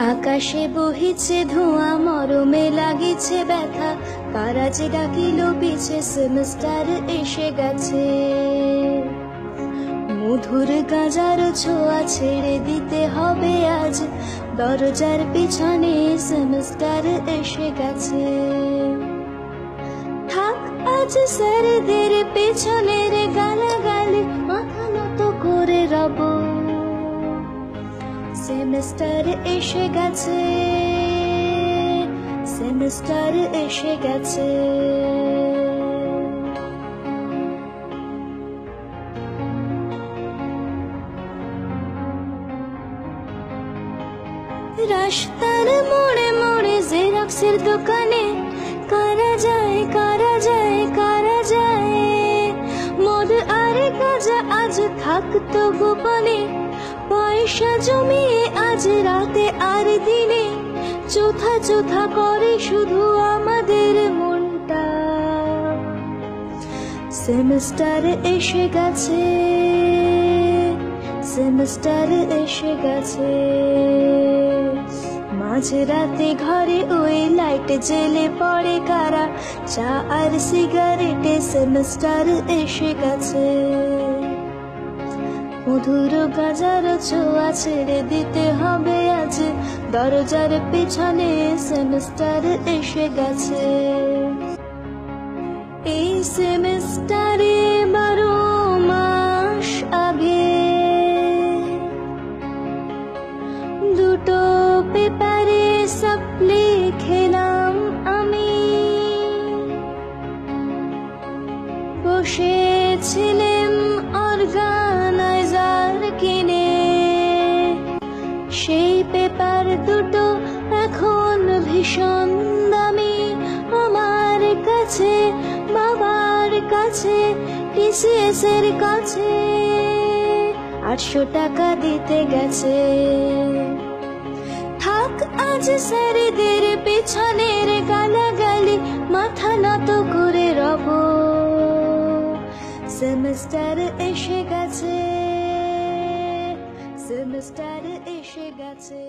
আকাশে বহিছে ধোঁয়া, মরমে লাগিছে ব্যথা, কারা যে ডাকিল পিছে, সেমিস্টার এসে গেছে। মধুর গাঁজার ছোঁয়া ছেড়ে দিতে হবে আজ, দরজার পিছনে সেমিস্টার এসে গেছে। থাক আজ স্যারদের পেছনের গালাগালি, মাথা নত করে রব, সেমিস্টার এসে গেছে, সেমিস্টার এসে গেছে। রাস্তার মোড়ে মোড়ে জেরক্সের দোকানে কারা যায়, কারা যায়, কারা যায়। মদ আর গাঁজা আজ থাকতো গোপনে, পয়সা জমিয়ে আজ রাতে আর দিনে চোথা চোথা করে শুধু আমাদের মনটা। সেমিস্টার এসে গেছে, সেমিস্টার এসে গেছে। মাঝরাতে ঘরে ওই লাইট জেলে পড়ে কারা, চা আর সিগারেটে সেমিস্টার এসে গেছে। মধুর গাঁজার ছোঁয়া ছেড়ে দিতে হবে আজ, দরজার পিছনে সেমিস্টার এসে গেছে। এই সেমিস্টারে 12 মাস আগে দুটো পেপারে সাপ্লি খেলাম আমি, বসেছিলেন অর্গানাইজার কিনে। সেই পেপার দুটো এখন ভীষণ দামি আমার কাছে, বাবার কাছে, টিসিএস এর কাছে 800 টাকা দিতে গেছে। থাক আজ স্যারদের পেছনের গালাগালি, মাথা নত করে রব, সেমিস্টার এসে গেছে, সেমিস্টার এসে গেছে।